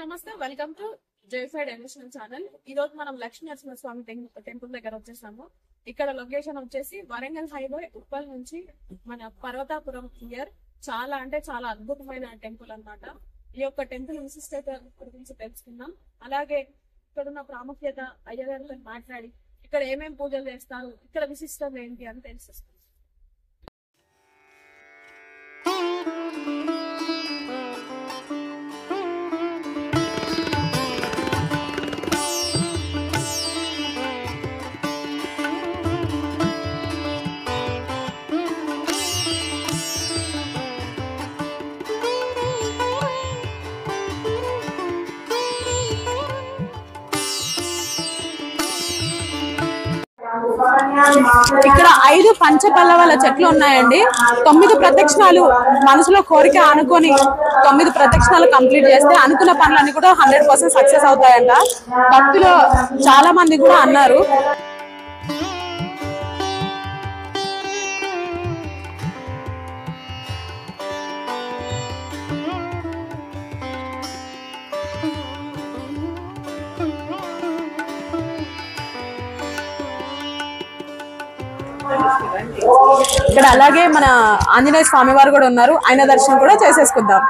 నమస్తే, welcome to జేఫైడ్ emotional channel. ఈ రోజు మనం లక్ష్మీ నరసింహస్వామి టెంపుల్ దగ్గర వచ్చేసాము. ఇక్కడ లొకేషన్ వచ్చేసి వరంగల్ హైవే ఉప్పల్ నుంచి మన పర్వతాపురం నియర్. చాలా అంటే చాలా అద్భుతమైన టెంపుల్ అన్నమాట. ఈ యొక్క టెంపుల్ విశిష్టత గురించి తెలుసుకుందాం. అలాగే ఇక్కడ ఉన్న ప్రాముఖ్యత, అయ్యగారితో మాట్లాడి ఇక్కడ ఏమేమి పూజలు చేస్తారు, ఇక్కడ విశిష్టత ఏంటి అని తెలుసుకుందాం. ఇక్కడ 5 పంచపల్లవాల చెట్లు ఉన్నాయండి. 9 ప్రదక్షిణాలు మనసులో కోరిక అనుకొని 9 ప్రదక్షిణాలు కంప్లీట్ చేస్తే అనుకున్న పనులన్నీ కూడా 100% సక్సెస్ అవుతాయంట. భక్తులు చాలా మంది కూడా అన్నారు. ఇక్కడ అలాగే మన ఆంజనేయ స్వామి వారు కూడా ఉన్నారు. ఆయన దర్శనం కూడా చేసేసుకుందాం.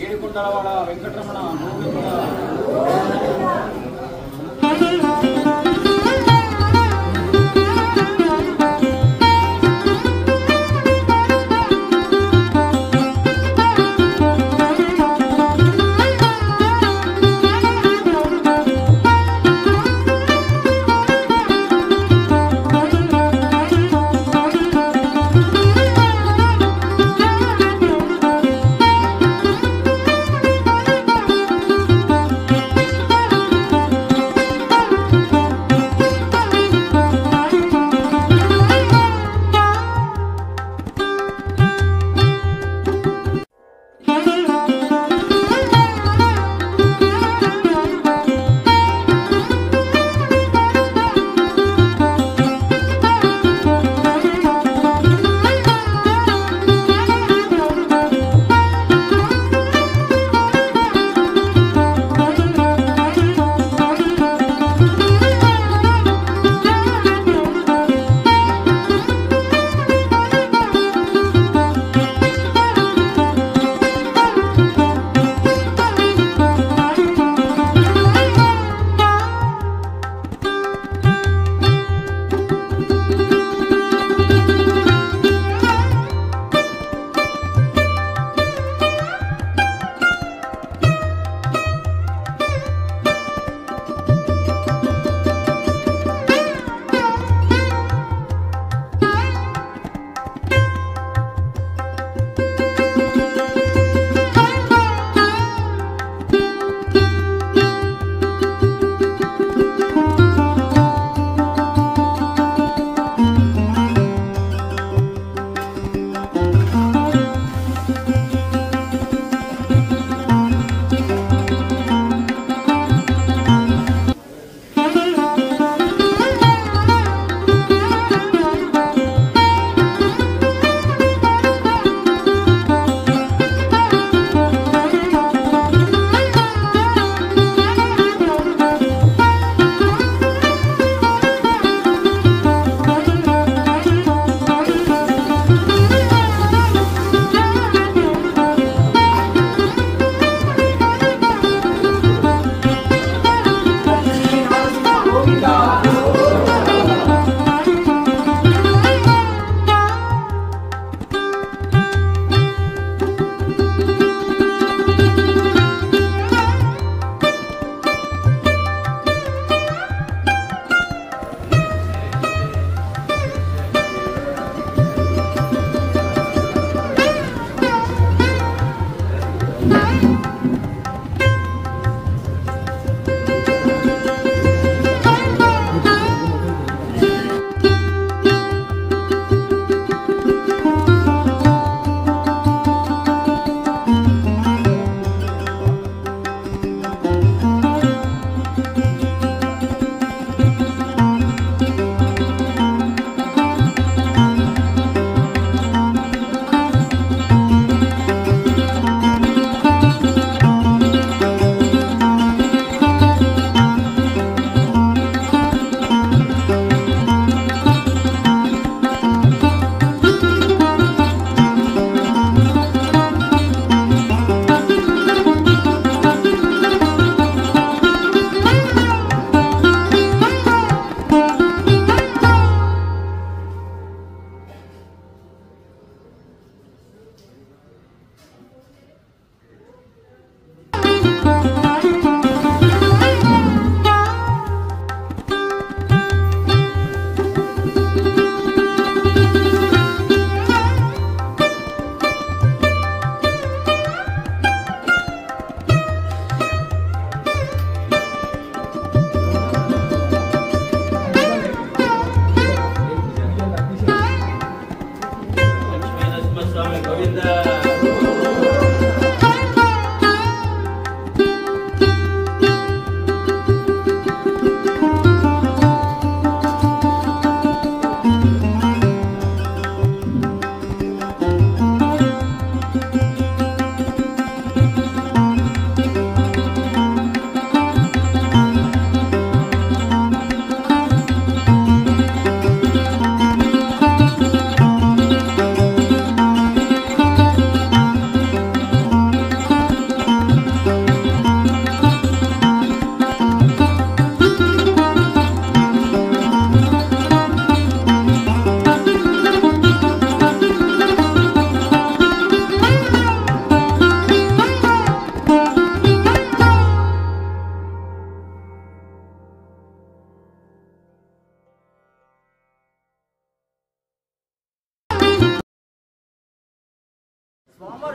ఏడుకుంటాడ వెంకటరమణ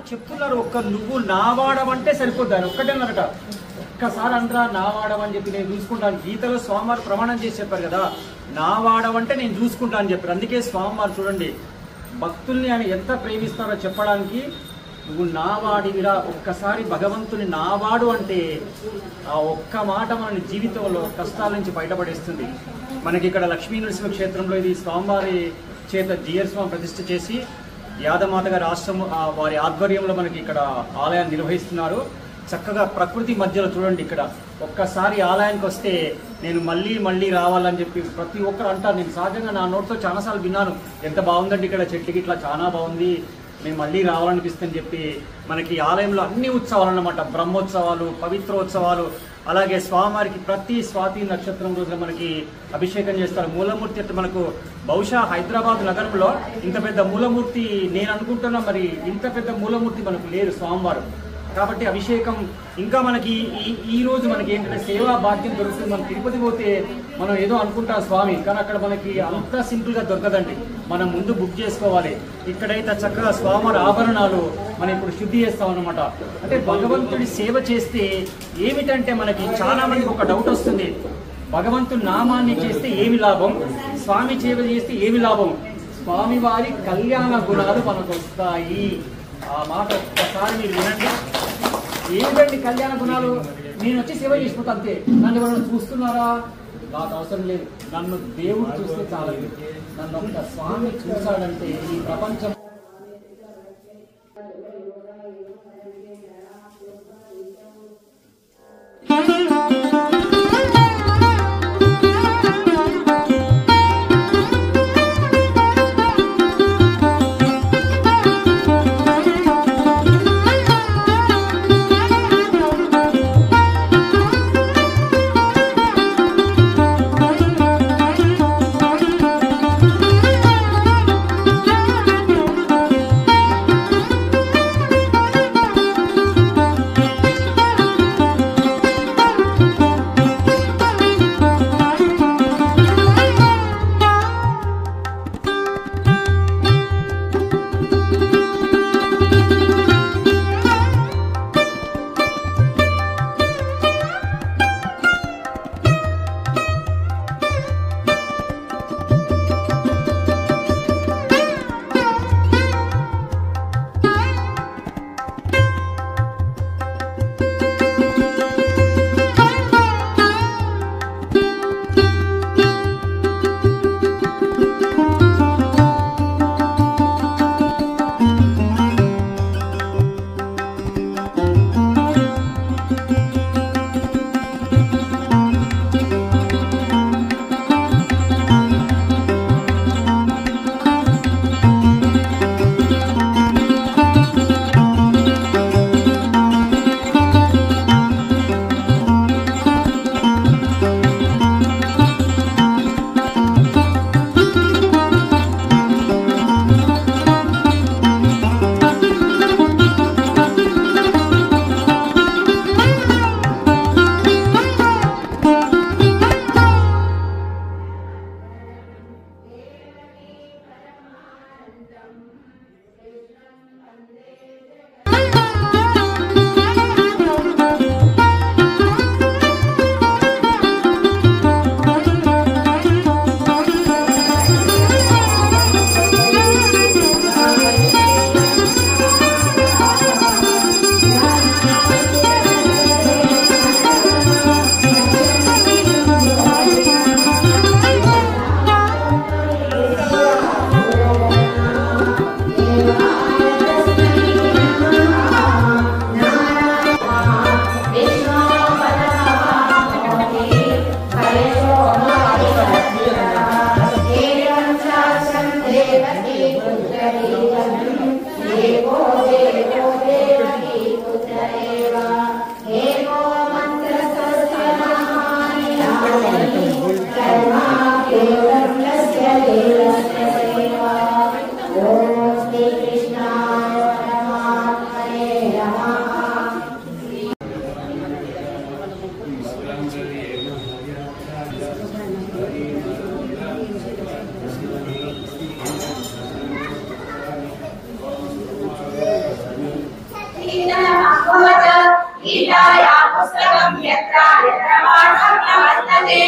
చెప్తున్నారు, ఒక్క నువ్వు నావాడమంటే సరిపోద్ది ఒక్కటేనరట. ఒక్కసారి అనరా నావాడమని చెప్పి నేను చూసుకుంటాను. గీతలో స్వామివారు ప్రమాణం చేసి చెప్పారు కదా, నావాడమంటే నేను చూసుకుంటాను అని చెప్పారు. అందుకే స్వామివారు చూడండి భక్తుల్ని ఆయన ఎంత ప్రేమిస్తారో చెప్పడానికి, నువ్వు నావాడివిరా, ఒక్కసారి భగవంతుని నావాడు అంటే ఆ ఒక్క మాట మన జీవితంలో కష్టాల నుంచి బయటపడేస్తుంది. మనకి ఇక్కడ లక్ష్మీ నరసింహ క్షేత్రంలో ఇది స్వామివారి చేత జిఆర్ స్వామి ప్రతిష్ఠ చేసి యాదమాత గారి ఆశ్రమం వారి ఆధ్వర్యంలో మనకి ఇక్కడ ఆలయాన్ని నిర్వహిస్తున్నారు. చక్కగా ప్రకృతి మధ్యలో చూడండి, ఇక్కడ ఒక్కసారి ఆలయానికి వస్తే నేను మళ్ళీ మళ్ళీ రావాలని చెప్పి ప్రతి ఒక్కరు అంటారు. నేను సహజంగా నా నోటితో చాలాసార్లు విన్నాను, ఎంత బాగుందండి ఇక్కడ చెట్టుకి ఇట్లా చాలా బాగుంది, నేను మళ్ళీ రావాలనిపిస్తుందని చెప్పి. మనకి ఆలయంలో అన్ని ఉత్సవాలు అన్నమాట, బ్రహ్మోత్సవాలు, పవిత్రోత్సవాలు, అలాగే స్వామివారికి ప్రతి స్వాతి నక్షత్రం రోజున మనకి అభిషేకం చేస్తారు. మూలమూర్తి అంటే మనకు బహుశా హైదరాబాద్ నగరంలో ఇంత పెద్ద మూలమూర్తి, నేను అనుకుంటున్నా మరి ఇంత పెద్ద మూలమూర్తి మనకు లేరు స్వామివారు. కాబట్టి అభిషేకం ఇంకా మనకి ఈ రోజు మనకి ఏంటంటే సేవా భాగ్యం దొరుకుతుంది. మనం తిరుపతి పోతే మనం ఏదో అనుకుంటాం స్వామి, కానీ అక్కడ మనకి అంత సింపుల్గా దొరకదండి, మనం ముందు బుక్ చేసుకోవాలి. ఇక్కడైతే చక్కగా స్వామివారి ఆభరణాలు మనం ఇప్పుడు శుద్ధి చేస్తాం అన్నమాట. అంటే భగవంతుడి సేవ చేస్తే ఏమిటంటే మనకి చాలా మందికి ఒక డౌట్ వస్తుంది, భగవంతుడి నామాన్ని చేస్తే ఏమి లాభం, స్వామి సేవ చేస్తే ఏమి లాభం? స్వామివారి కళ్యాణ గుణాలు మనకు వస్తాయి. ఆ మాట ఒక్కసారి మీరు వినండి. ఏమిటండి కళ్యాణ గుణాలు? నేను వచ్చి సేవ చేసిపోతా అంతే, నన్ను ఎవరైనా చూస్తున్నారా? నాకు అవసరం లేదు, నన్ను దేవుడు చూస్తే చాలు. నన్ను ఒక్క స్వామి చూశాడంటే ఈ ప్రపంచం विद्याया पुस्तकं यत्र यत्र पाठं न वर्तते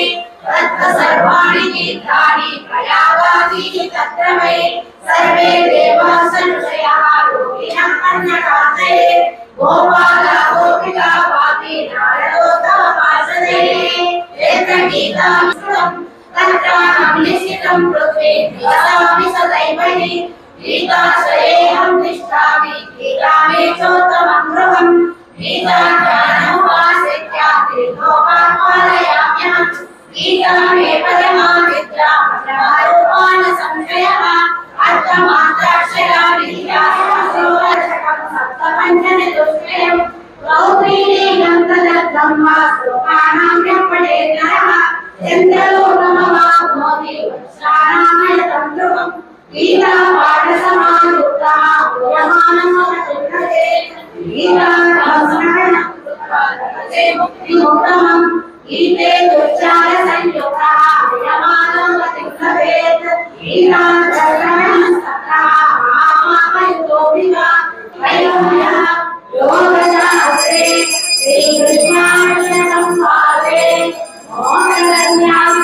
तत्र सर्वाणि तीर्थानि प्रयागादीनि तत्र वै सर्वे देवाः संशयाः योगिनः कन्यकात्रये गोपाला गोपिका वापि नारदोत्तमपार्षदे यत्र गीतां श्रुतं तत्राहं निश्चितं पृथ्वी वसामि सदैव हि गीताश्रयेऽहं तिष्ठामि गीता मे चोत्तमं गृहम् गीताज्ञानमुपाश्रित्य त्रिलोकान् पालयाम्यहम् गीता मे परमा विद्या ब्रह्मरूपान् संशयः अर्थमात्राक्षरा विद्या श्लोकशकं सप्तपञ्चनिदुष्टयम् गौरीणीनं तदब्रह्म श्लोकानां यः नरः चन्द्रलोकमवाप्नोति वत्सानामयतं ध्रुवम् गीता पाठसमायुक्तः पूयमानमवतिष्ठते गीतास्मरणं कृत्वा लभते मुक्तिमुत्तमम् गीते दुश्चारसंयुक्तः पूयमानमवतिं लभेत् गीतास्मरणं सतः महामामयुतोऽभिवा वैरम्यः योगशास्त्रे श्रीकृष्णार्जुनं पादे मोहनन्यासयो नाम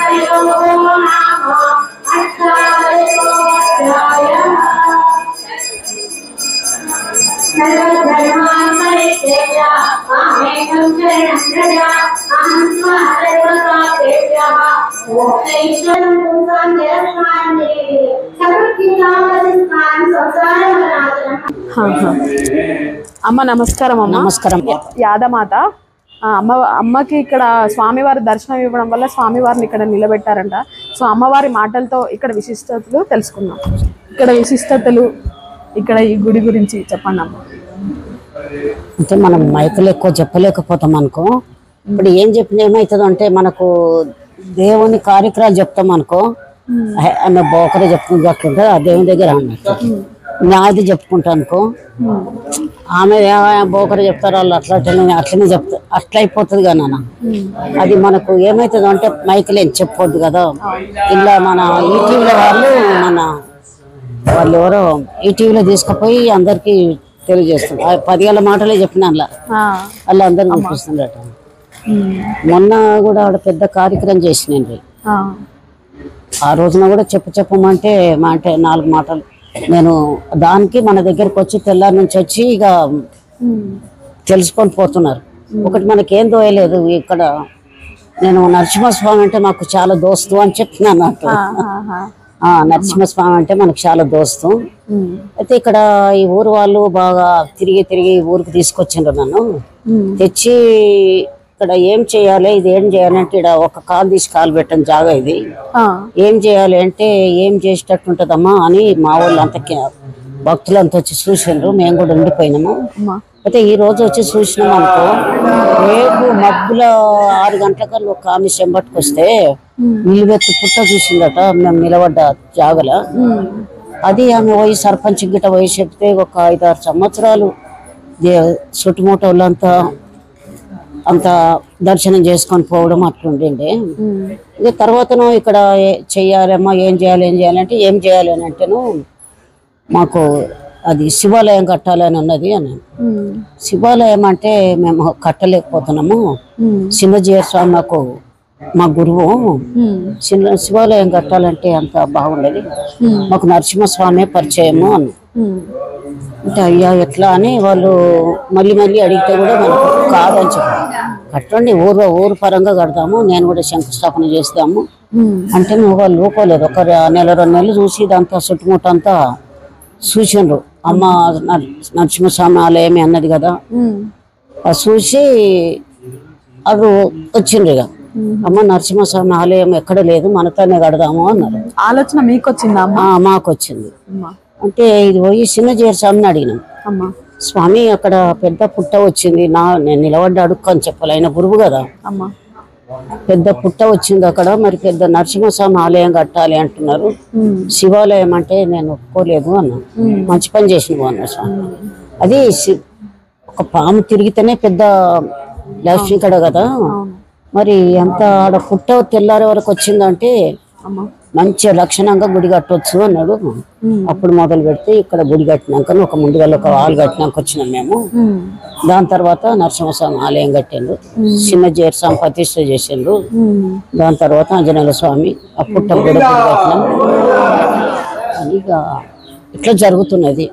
అమ్మ నమస్కారం. అమ్మ నమస్కారం. యాదమాత అమ్మకి ఇక్కడ స్వామివారి దర్శనం ఇవ్వడం వల్ల స్వామివారిని ఇక్కడ నిలబెట్టారంట. సో అమ్మవారి మాటలతో ఇక్కడ విశిష్టతలు తెలుసుకుందాం. ఇక్కడ విశిష్టతలు, ఇక్కడ ఈ గుడి గురించి చెప్పండి అమ్మ. అంటే మనం మైకులు ఎక్కువ చెప్పలేకపోతాం అనుకో. ఇప్పుడు ఏం చెప్పిన ఏమవుతుంది అంటే మనకు దేవుని కార్యక్రమాలు చెప్తాం అనుకో, అన్న బోకరే చెప్పుకుంటూ అట్లుంటుంది ఆ దేవుని దగ్గర అన్నట్టు. నాది చెప్పుకుంటా అనుకో, ఆమె బోకరు చెప్తారు వాళ్ళు అట్లనే చెప్తారు, అట్లా అయిపోతుంది కదా నాన్న. అది మనకు ఏమవుతుంది అంటే మైకులు ఏం చెప్పొద్దు కదా. ఇలా మన ఈటీవీలో వాళ్ళు ఎవరో ఈటీవీలో తీసుకుపోయి అందరికి తెలియజేస్తుంది. 10 ఏళ్ళ మాటలే చెప్పిన వాళ్ళు అందరు చూపిస్తుండట. మొన్న కూడా ఆడ పెద్ద కార్యక్రమం చేసినండి. ఆ రోజున కూడా చెప్పమంటే 4 మాటలు నేను దానికి మన దగ్గరకు వచ్చి తెల్లారి నుంచి వచ్చి ఇక తెలుసుకొని పోతున్నారు. ఒకటి మనకేం దోయలేదు. ఇక్కడ నేను నరసింహస్వామి అంటే మాకు చాలా దోస్తు అని చెప్తున్నాను అన్నట్టు. నరసింహస్వామి అంటే మనకు చాలా దోస్తు. అయితే ఇక్కడ ఈ ఊరు వాళ్ళు బాగా తిరిగి ఊరికి తీసుకొచ్చిండ్రు నన్ను. తెచ్చి ఇక్కడ ఏం చేయాలి, ఇది ఏం చేయాలంటే ఇక్కడ ఒక కాలు తీసి కాలు పెట్టని జాగా ఇది ఏం చేయాలి అంటే ఏం చేసేటట్టుంటదమ్మా అని మా వాళ్ళు అంత భక్తులంతా వచ్చి చూసిండ్రు. మేము కూడా ఉండిపోయినాము. అయితే ఈ రోజు వచ్చి చూసినాం అనుకో, రేపు మబ్బుల 6 గంటలకల్లా ఒక ఆమె చెంబట్టుకు వస్తే నిలువెత్తు పుట్ట చూసిందట మేము నిలబడ్డ జాగల. అది ఆమె పోయి సర్పంచ్ గిట్ట పోయి చెప్తే ఒక 5-6 సంవత్సరాలు చుట్టుముట్ట వాళ్ళంతా అంత దర్శనం చేసుకొని పోవడం అట్లుండే. ఇక తర్వాతను ఇక్కడ చెయ్యాలమ్మా, ఏం చేయాలంటే ఏం చేయాలి అని అంటేను మాకు అది శివాలయం కట్టాలని ఉన్నది అని. శివాలయం అంటే మేము కట్టలేకపోతున్నాము. చిన్నజీయర్ స్వామి నాకు మా గురువు. శివాలయం కట్టాలంటే అంత బాగుండేది. మాకు నరసింహస్వామి పరిచయము అని అంటే అయ్యా ఎట్లా అని వాళ్ళు మళ్ళీ అడిగితే కూడా మనకు కాదని చెప్పారు. కట్టండి ఊరు పరంగా కడతాము, నేను కూడా శంకుస్థాపన చేస్తాము అంటే నువ్వు వాళ్ళు ఊకోలేదు. ఒక 1-2 నెలలు చూసి ఇదంతా చుట్టుముట్టంతా చూసిండ్రు. అమ్మ నరసింహస్వామి ఆలయమే అన్నది కదా, అది చూసి అవి వచ్చిండ్రు. ఇక అమ్మ నరసింహస్వామి ఆలయం ఎక్కడ లేదు, మనతోనే కడదాము అన్నారు. ఆలోచన మీకు వచ్చిందా? మాకు వచ్చింది. అంటే ఇది పోయి చిన్నజీయర్ స్వామిని అడిగినాం. స్వామి అక్కడ పెద్ద పుట్ట వచ్చింది, నేను నిలబడ్డ అడుక్కు అని చెప్పాలి, ఆయన గురువు కదా. పెద్ద పుట్ట వచ్చింది అక్కడ, మరి పెద్ద నరసింహస్వామి ఆలయం కట్టాలి అంటున్నారు. శివాలయం అంటే నేను ఒప్పుకోలేదు అన్నా. మంచి పని చేసినావు అన్న స్వామి. అది ఒక పాము తిరిగితేనే పెద్ద లక్ష్మీ కడ కదా. మరి అంత ఆడ పుట్ట తెల్లారే వరకు వచ్చిందంటే మంచిగా లక్షణంగా గుడి కట్టవచ్చు అన్నాడు. అప్పుడు మొదలు పెడితే ఇక్కడ గుడి కట్టినాక ఒక ముందుగా ఒక హాల్ కట్టినాక వచ్చినాం మేము. దాని తర్వాత నరసింహస్వామి ఆలయం కట్టిండ్రు, చిన్న జీరస్వామి ప్రతిష్ఠ చేసిండ్రు. దాని తర్వాత ఆంజనేయ స్వామి అప్పుడు కూడా గుడి కట్టినాం. ఇక ఇట్లా జరుగుతున్నది.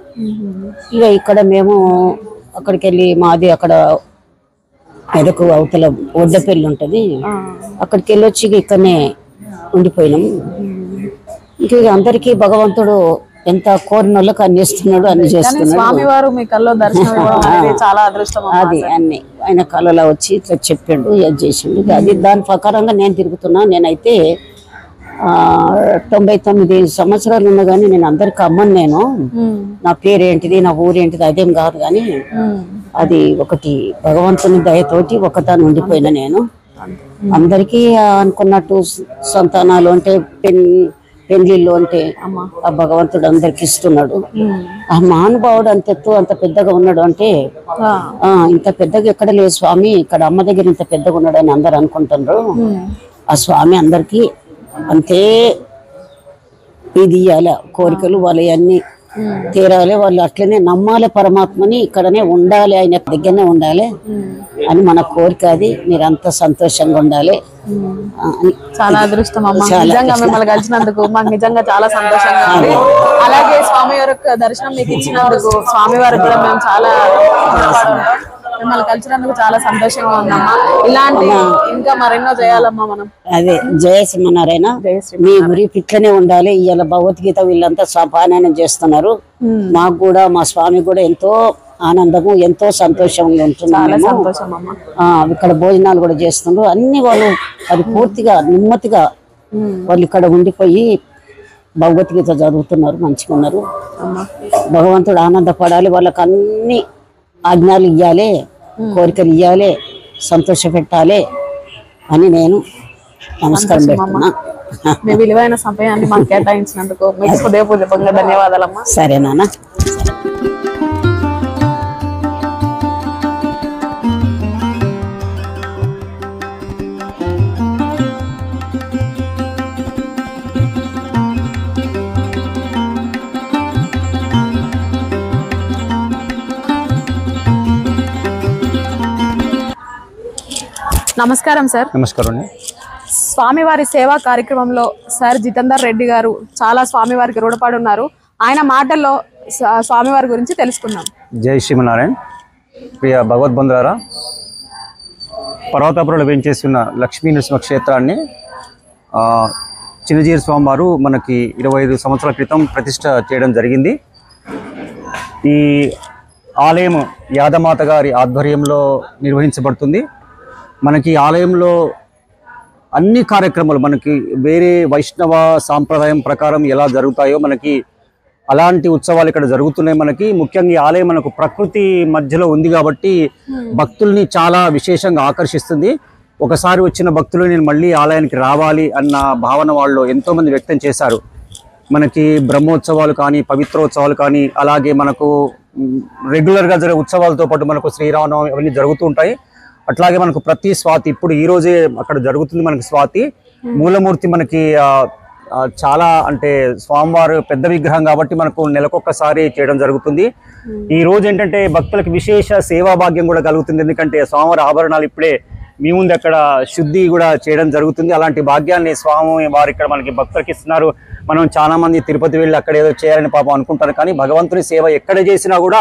ఇక ఇక్కడ మేము అక్కడికి వెళ్ళి మాది అక్కడ ఎదకు అవతల ఒడ్డపల్లి ఉంటది, అక్కడికి వెళ్ళి వచ్చి ఇక్కడనే ఉండిపోయినాం. ఇంక అందరికీ భగవంతుడు ఎంత కోరిన వాళ్ళకి అన్ని ఇస్తున్నాడు, అన్ని చేస్తున్నాడు. స్వామివారు మీ కల్లో దర్శనం ఇవ్వడం అనేది చాలా అదృష్టం. అది అన్ని ఆయన కళలో వచ్చి ఇట్లా చెప్పిండు, అది చేసిండు. అది దాని ప్రకారంగా నేను తిరుగుతున్నా. నేనైతే 99 సంవత్సరాలు ఉన్నా కానీ నేను అందరికి అమ్మను. నేను నా పేరేంటిది నా ఊరేంటిది అదేం కాదు, కానీ అది ఒకటి భగవంతుని దయతోటి ఒకదాన్ని ఉండిపోయినా. నేను అందరికీ అనుకున్నట్టు సంతానాలు అంటే పెళ్లిళ్ళు అంటే ఆ భగవంతుడు అందరికి ఇస్తున్నాడు. ఆ మహానుభావుడు అంత ఎత్తు అంత పెద్దగా ఉన్నాడు అంటే ఇంత పెద్దగా ఎక్కడ లేదు స్వామి, ఇక్కడ అమ్మ దగ్గర ఇంత పెద్దగా ఉన్నాడు అని అందరు అనుకుంటున్నారు. ఆ స్వామి అందరికి అంతే ఇది ఇయ్యాలి, కోరికలు వాళ్ళు అన్ని తీరాలి, వాళ్ళు అట్లనే నమ్మాలి పరమాత్మని, ఇక్కడనే ఉండాలి, ఆయన దగ్గరనే ఉండాలి అని మన కోరిక. అది మీరంతా సంతోషంగా ఉండాలి. చాలా అదృష్టం అమ్మ, నిజంగా మిమ్మల్ని కలిసినందుకు మాకు నిజంగా చాలా సంతోషంగా ఉంది. అలాగే స్వామివారి యొక్క దర్శనం మీకు ఇచ్చినందుకు స్వామివారికి కూడా మేము చాలా మిమ్మల్ని కలిసినందుకు చాలా సంతోషంగా ఉందమ్మా. ఇలాంటి ఇంకా మరెన్నో చేయాలమ్మా మనం. అదే జయ శ్రీమన్నారాయణ, మీ గురి ఇట్లనే ఉండాలి. ఇవాళ భగవద్గీత వీళ్ళంతా పారాయణం చేస్తున్నారు. మాకు కూడా మా స్వామి కూడా ఎంతో ఆనందము ఎంతో సంతోషంగా ఉంటున్నాము. ఇక్కడ భోజనాలు కూడా చేస్తున్నారు. అన్ని వాళ్ళు అది పూర్తిగా నెమ్మదిగా వాళ్ళు ఇక్కడ ఉండిపోయి భగవద్గీత చదువుతున్నారు, మంచిగా ఉన్నారు. భగవంతుడు ఆనందపడాలి, వాళ్ళకి అన్ని ఆజ్ఞలు ఇవ్వాలి, కోరికలు ఇవ్వాలి, సంతోష పెట్టాలి అని నేను నమస్కారం పెడుతున్నా. మీ విలువైన సమయాన్ని మాకు కేటాయించినందుకు మీకు హృదయపూర్వకంగా ధన్యవాదాలమ్మా. సరే నాన్న. నమస్కారం సార్. నమస్కారం అండి. స్వామివారి సేవా కార్యక్రమంలో సార్ జితేందర్ రెడ్డి గారు చాలా స్వామివారికి రుణపడి ఉన్నారు. ఆయన మాటల్లో స్వామివారి గురించి తెలుసుకుందాం. జై శ్రీమన్నారాయణ. ప్రియ భగవద్బంధులారా, పర్వతాపురంలో వేంచేస్తున్న లక్ష్మీ నరసింహ క్షేత్రాన్ని చిన్నజీర స్వామి వారు మనకి 25 సంవత్సరాల క్రితం ప్రతిష్ట చేయడం జరిగింది. ఈ ఆలయం యాదమాత గారి ఆధ్వర్యంలో నిర్వహించబడుతుంది. మనకి ఆలయంలో అన్ని కార్యక్రమాలు మనకి వేరే వైష్ణవ సాంప్రదాయం ప్రకారం ఎలా జరుగుతాయో మనకి అలాంటి ఉత్సవాలు ఇక్కడ జరుగుతున్నాయి. మనకి ముఖ్యంగా ఈ ఆలయం మనకు ప్రకృతి మధ్యలో ఉంది కాబట్టి భక్తుల్ని చాలా విశేషంగా ఆకర్షిస్తుంది. ఒకసారి వచ్చిన భక్తులు నేను మళ్ళీ ఆలయానికి రావాలి అన్న భావన వాళ్ళు ఎంతోమంది వ్యక్తం చేశారు. మనకి బ్రహ్మోత్సవాలు కానీ పవిత్రోత్సవాలు కానీ అలాగే మనకు రెగ్యులర్గా జరిగే ఉత్సవాలతో పాటు మనకు శ్రీరామనవమి అవన్నీ జరుగుతూ ఉంటాయి. అట్లాగే మనకు ప్రతి స్వాతి ఇప్పుడు ఈ రోజే అక్కడ జరుగుతుంది. మనకి స్వాతి మూలమూర్తి మనకి చాలా అంటే స్వామివారు పెద్ద విగ్రహం కాబట్టి మనకు నెలకొక్కసారి చేయడం జరుగుతుంది. ఈ రోజు ఏంటంటే భక్తులకు విశేష సేవా భాగ్యం కూడా కలుగుతుంది. ఎందుకంటే స్వామివారి ఆభరణాలు ఇప్పుడే మీ ముందు అక్కడ శుద్ధి కూడా చేయడం జరుగుతుంది. అలాంటి భాగ్యాన్ని స్వామి వారు ఇక్కడ మనకి భక్తులకి ఇస్తున్నారు. మనం చాలా మంది తిరుపతి వెళ్ళి అక్కడ ఏదో చేయాలని పాపం అనుకుంటారు, కానీ భగవంతుని సేవ ఎక్కడ చేసినా కూడా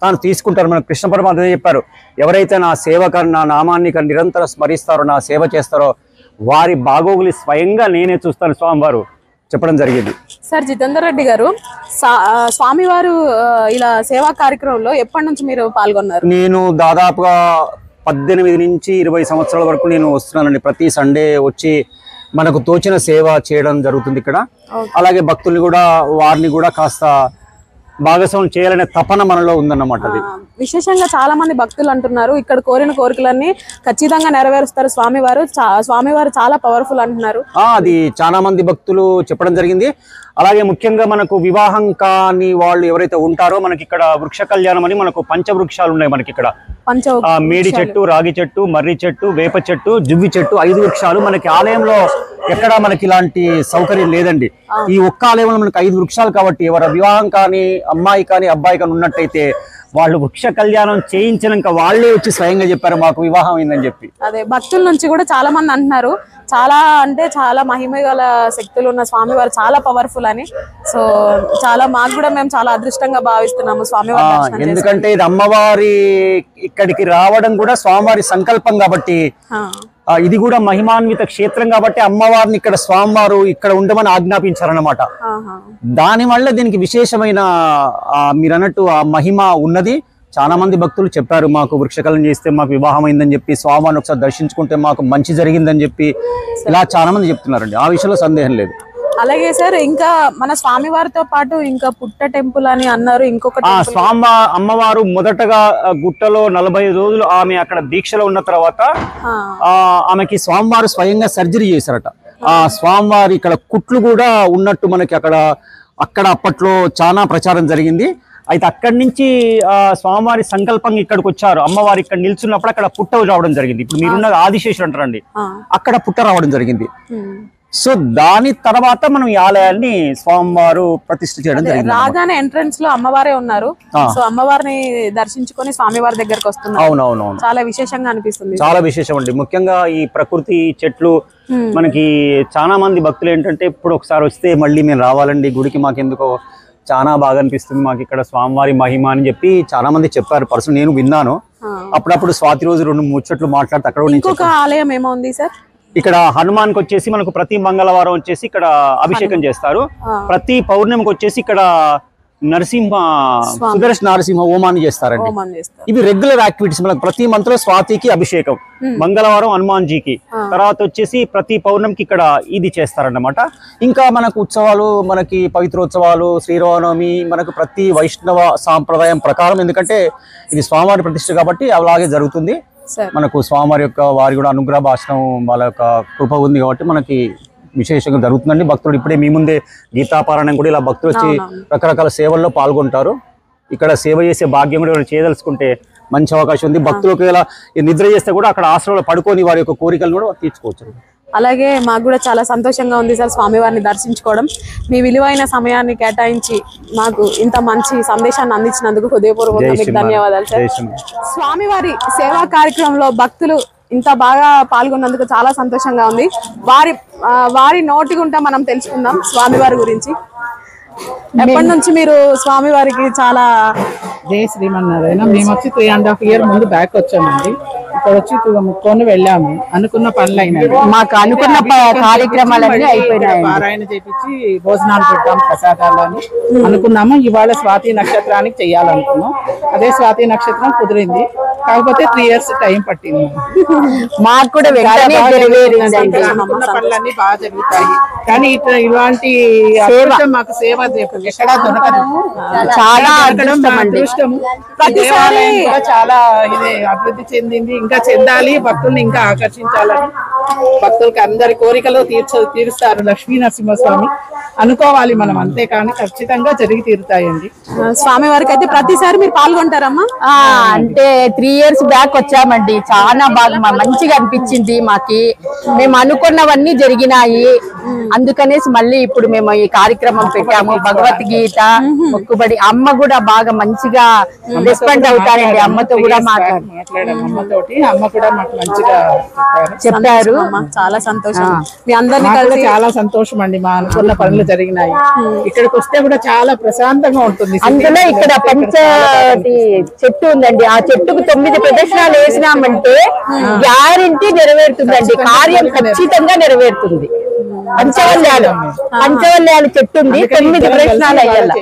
తాను తీసుకుంటారు. మన కృష్ణ పరమాత్మ చెప్పారు, ఎవరైతే నా సేవకు నా నామాన్ని నిరంతరం స్మరిస్తారో నా సేవ చేస్తారో వారి బాగోగులు స్వయంగా నేనే చూస్తాను స్వామివారు చెప్పడం జరిగింది. సార్ జితేందర్ రెడ్డి గారు, స్వామివారు ఇలా సేవా కార్యక్రమంలో ఎప్పటి నుంచి మీరు పాల్గొన్నారు? నేను దాదాపుగా 18 నుంచి 20 సంవత్సరాల వరకు నేను వస్తున్నానండి. ప్రతి సండే వచ్చి మనకు తోచిన సేవ చేయడం జరుగుతుంది ఇక్కడ. అలాగే భక్తుల్ని కూడా వారిని కూడా కాస్త భాగస్వామ్యం చేయాలనే తపన మనలో ఉందన్నమాట. అది విశేషంగా చాలా మంది భక్తులు అంటున్నారు ఇక్కడ కోరిన కోరికలన్నీ ఖచ్చితంగా నెరవేరుస్తారు స్వామివారు చాలా పవర్ఫుల్ అంటున్నారు. అది చాలా మంది భక్తులు చెప్పడం జరిగింది. అలాగే ముఖ్యంగా మనకు వివాహం కాని వాళ్ళు ఎవరైతే ఉంటారో మనకి ఇక్కడ వృక్ష కళ్యాణం అని మనకు పంచవృక్షాలు ఉన్నాయి. మనకి ఇక్కడ మేడి చెట్టు, రాగి చెట్టు, మర్రి చెట్టు, వేప చెట్టు, జువ్వి చెట్టు 5 వృక్షాలు మనకి ఆలయంలో ఎక్కడ మనకి ఇలాంటి సౌకర్యం లేదండి. ఈ ఒక్క ఆలయంలో మనకి 5 వృక్షాలు కాబట్టి ఎవరు వివాహం కానీ అమ్మాయి కానీ అబ్బాయి కానీ ఉన్నట్టయితే వాళ్ళు వృక్ష కళ్యాణం చేయించినాక వాళ్ళే వచ్చి స్వయంగా చెప్పారు మాకు వివాహం అయిందని చెప్పి. అదే భక్తుల నుంచి కూడా చాలా మంది అంటున్నారు చాలా అంటే చాలా మహిమ గల శక్తులు ఉన్న స్వామివారు చాలా పవర్ఫుల్ అని. సో మాకు కూడా మేము చాలా అదృష్టంగా భావిస్తున్నాము స్వామివారి. ఎందుకంటే ఇది అమ్మవారి ఇక్కడికి రావడం కూడా స్వామివారి సంకల్పం కాబట్టి ఇది కూడా మహిమాన్విత క్షేత్రం కాబట్టి అమ్మవారిని ఇక్కడ స్వామివారు ఇక్కడ ఉండమని ఆజ్ఞాపించారన్నమాట. దానివల్ల దీనికి విశేషమైన మీరు అన్నట్టు ఆ మహిమ ఉన్నది. చాలా మంది భక్తులు చెప్పారు మాకు వృక్షకలం చేస్తే మాకు వివాహం అయిందని చెప్పి, స్వామివారిని ఒకసారి దర్శించుకుంటే మాకు మంచి జరిగిందని చెప్పి ఇలా చాలా మంది చెప్తున్నారండి. ఆ విషయంలో సందేహం లేదు. అలాగే సార్ ఇంకా మన స్వామివారితో పాటు ఇంకా పుట్ట టెంపుల్ అని అన్నారు. ఇంకొకటి అమ్మవారు మొదటగా గుట్టలో 45 రోజులు ఆమె అక్కడ దీక్షలో ఉన్న తర్వాత ఆమెకి స్వామివారు స్వయంగా సర్జరీ చేశారట. ఆ స్వామివారి ఇక్కడ కుట్లు కూడా ఉన్నట్టు మనకి అక్కడ అప్పట్లో చాలా ప్రచారం జరిగింది. అయితే అక్కడి నుంచి స్వామివారి సంకల్పంగా ఇక్కడికి వచ్చారు. అమ్మవారి ఇక్కడ నిల్చున్నప్పుడు అక్కడ పుట్ట రావడం జరిగింది. ఇప్పుడు మీరున్న ఆదిశేషుడు అంటారండి, అక్కడ పుట్ట రావడం జరిగింది. సో దాని తర్వాత మనం ఈ ఆలయాన్ని స్వామివారు ప్రతిష్ఠ చేయడం జరిగింది. రాగానే ఎంట్రన్స్ లో అమ్మవారే ఉన్నారు. సో అమ్మవారిని దర్శించుకొని స్వామివారి దగ్గరకు వస్తున్నారు. అవునవునవును, చాలా విశేషంగా అనిపిస్తుంది. చాలా విశేషం అండి. ముఖ్యంగా ఈ ప్రకృతి చెట్లు మనకి చాలా మంది భక్తులు ఏంటంటే ఇప్పుడు ఒకసారి వస్తే మళ్ళీ మేము రావాలండి గుడికి, మాకెందుకో చాలా బాగా అనిపిస్తుంది, మాకు ఇక్కడ స్వామివారి మహిమ అని చెప్పి చాలా మంది చెప్పారు. పర్సనల్ నేను విన్నాను. అప్పుడప్పుడు స్వాతి రోజు 2 ముచ్చట్లు మాట్లాడితే అక్కడ ఇంకొక ఆలయం ఏమో ఉంది సార్. ఇక్కడ హనుమాన్ కి వచ్చేసి మనకు ప్రతి మంగళవారం వచ్చేసి ఇక్కడ అభిషేకం చేస్తారు. ప్రతి పౌర్ణమికి వచ్చేసి ఇక్కడ సుదర్శన నరసింహ హోమాన్ని చేస్తారండి. ఇవి రెగ్యులర్ యాక్టివిటీస్. మనకు ప్రతి మంత్ లో స్వాతికి అభిషేకం, మంగళవారం హనుమాన్ జీకి, తర్వాత వచ్చేసి ప్రతి పౌర్ణమికి ఇక్కడ ఇది చేస్తారన్నమాట. ఇంకా మనకు ఉత్సవాలు, మనకి పవిత్రోత్సవాలు, శ్రీరామనవమి, మనకు ప్రతి వైష్ణవ సాంప్రదాయం ప్రకారం, ఎందుకంటే ఇది స్వామివారి ప్రతిష్ఠ కాబట్టి అలాగే జరుగుతుంది. మనకు స్వామివారి యొక్క వారి కూడా అనుగ్రహ భాషణం వాళ్ళ యొక్క కృప ఉంది కాబట్టి మనకి విశేషంగా జరుగుతుందండి. భక్తులు ఇప్పుడే మీ ముందే గీతాపారాయణం కూడా ఇలా భక్తులు వచ్చి రకరకాల సేవల్లో పాల్గొంటారు. ఇక్కడ సేవ చేసే భాగ్యం కూడా చేయదలుచుకుంటే మంచి అవకాశం ఉంది. భక్తులకు ఇలా నిద్ర చేస్తే కూడా అక్కడ ఆశ్రమంలో పడుకొని వారి యొక్క కోరికలను కూడా తీర్చుకోవచ్చు. అలాగే మాకు కూడా చాలా సంతోషంగా ఉంది సార్ స్వామివారిని దర్శించుకోవడం. మీ విలువైన సమయాన్ని కేటాయించి మాకు ఇంత మంచి సందేశాన్ని అందించినందుకు హృదయపూర్వకంగా మీకు ధన్యవాదాలు సార్. స్వామివారి సేవా కార్యక్రమంలో భక్తులు ఇంత బాగా పాల్గొన్నందుకు చాలా సంతోషంగా ఉంది. వారి నోటి గుంట మనం తెలుసుకుందాం స్వామివారి గురించి. ఎప్పటి నుంచి మీరు స్వామివారికి చాలా జయ శ్రీమన్నారాయణ. మేము వచ్చి 3.5 years ముందు బ్యాక్ వచ్చామండి. ఇక్కడ వచ్చి ముక్కొని వెళ్ళాము. అనుకున్న పనులు అయినాయి, మాకు అనుకున్న కార్యక్రమాలన్నీ అయిపోయినాయి. పారాయణ చేపించి భోజనాలు పెట్టాము, ప్రసాదాలు అని అనుకున్నాము. ఇవాళ స్వాతి నక్షత్రానికి చెయ్యాలనుకున్నాం. అదే స్వాతి నక్షత్రం కుదిరింది. కాకపోతే 3 years టైం పట్టింది. మాకు కూడా అనుకున్న పనులన్నీ బాగా జరుగుతాయి. కానీ ఇలాంటి మాకు సేవ ఎక్కడా దొరకదు. చాలా అదృష్టము. దేవాలయం కూడా చాలా ఇది అభివృద్ధి చెందింది. ఇంకా చెందాలి, భక్తుల్ని ఇంకా ఆకర్షించాలని. భక్తులకి అందరి కోరికలు తీరుస్తారు లక్ష్మీ నరసింహస్వామి. అనుకోవాలి మనం, అంతేకాని ఖచ్చితంగా జరిగి తీరుతాయండి. స్వామి వారికి అయితే ప్రతిసారి మీరు పాల్గొంటారమ్మా? అంటే 3 years బ్యాక్ వచ్చామండి. చాలా బాగా మంచిగా అనిపించింది మాకి. మేము అనుకున్నవన్నీ జరిగినాయి. అందుకనేసి మళ్ళీ ఇప్పుడు మేము ఈ కార్యక్రమం పెట్టాము. భగవద్గీత మొక్కుబడి అమ్మ కూడా బాగా మంచిగా రెస్పాండ్ అవుతారండి. అమ్మతో కూడా మాట్లాడాము. అమ్మతోటి అమ్మ కూడా మాకు మంచిగా చెప్పారు. చాలా సంతోషం. మీ అందరినీ కలిసి చాలా సంతోషం అండి. మా అనుకున్న పనులు జరిగినాయి. ఇక్కడికి వస్తే కూడా చాలా ప్రశాంతంగా ఉంటుంది. అందులో ఇక్కడ చెట్టు ఉందండి. ఆ చెట్టుకు 9 ప్రదక్షిణాలు వేసినామంటే గ్యారెంటీ నెరవేరుతుందండి. కార్యం ఖచ్చితంగా నెరవేరుతుంది. పంచవల్యాలు చెట్టు ఉంది. 9 ప్రదక్షిణాలు అయ్యాల.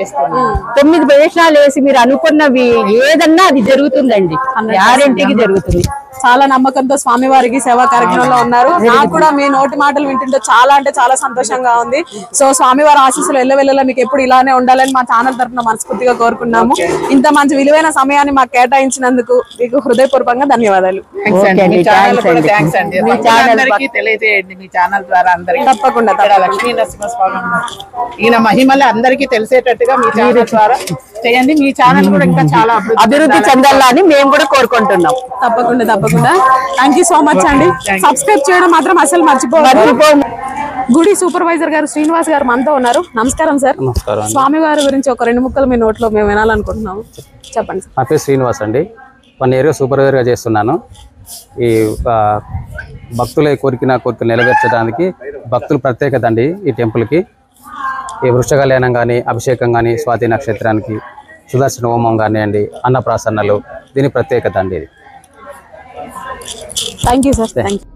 9 ప్రదక్షిణాలు వేసి మీరు అనుకున్నవి ఏదన్నా అది జరుగుతుందండి. గ్యారెంటీకి జరుగుతుంది. చాలా నమ్మకంతో స్వామివారికి సేవా కార్యక్రమంలో ఉన్నారు. నాకు కూడా మీ నోటి మాటలు వింటుంటే చాలా అంటే చాలా సంతోషంగా ఉంది. సో స్వామివారి ఆశీస్సులు ఎల్లవెల్లలా మీకు ఎప్పుడు ఇలానే ఉండాలని మా ఛానల్ తరఫున మనస్ఫూర్తిగా కోరుకున్నాము. ఇంత మంచి విలువైన సమయాన్ని మాకు కేటాయించినందుకు మీకు హృదయపూర్వకంగా ధన్యవాదాలు. తెలియజేయండి మీ ఛానల్ ద్వారా అందరికీ. తప్పకుండా లక్ష్మీ నరసింహస్వామి ఈయన మహిమలు అందరికీ తెలిసేటట్టుగా మీ ఛానల్ ద్వారా చేయండి. మీ ఛానల్ కూడా ఇంకా చాలా అభివృద్ధి చెందాలని మేము కూడా కోరుకుంటున్నాం. తప్పకుండా తప్పకుండా. థ్యాంక్ యూ సో మచ్ అండి. సబ్స్క్రైబ్ చేయడం మాత్రం అసలు మర్చిపోవద్దు. గుడి సూపర్వైజర్ గారు శ్రీనివాస్ గారు మనతో ఉన్నారు. నమస్కారం సార్. స్వామి వారి గురించి ఒక 2 ముక్కలు మీ నోట్లో మేము వినాలనుకుంటున్నాము. చెప్పండి. నా పేరు శ్రీనివాస్ అండి. 1 ఇయర్ సూపర్వైజర్గా చేస్తున్నాను. ఈ భక్తుల కోరికలు నెరవేర్చడానికి భక్తులు ప్రత్యేకత అండి ఈ టెంపుల్కి. ఈ వృక్ష కళ్యాణం కానీ, అభిషేకం కానీ, స్వాతి నక్షత్రానికి సుదర్శన హోమం కానివ్వండి, అన్నప్రాసన్నలు, దీని ప్రత్యేకత అండి ఇది. Thank you sir. Thank you.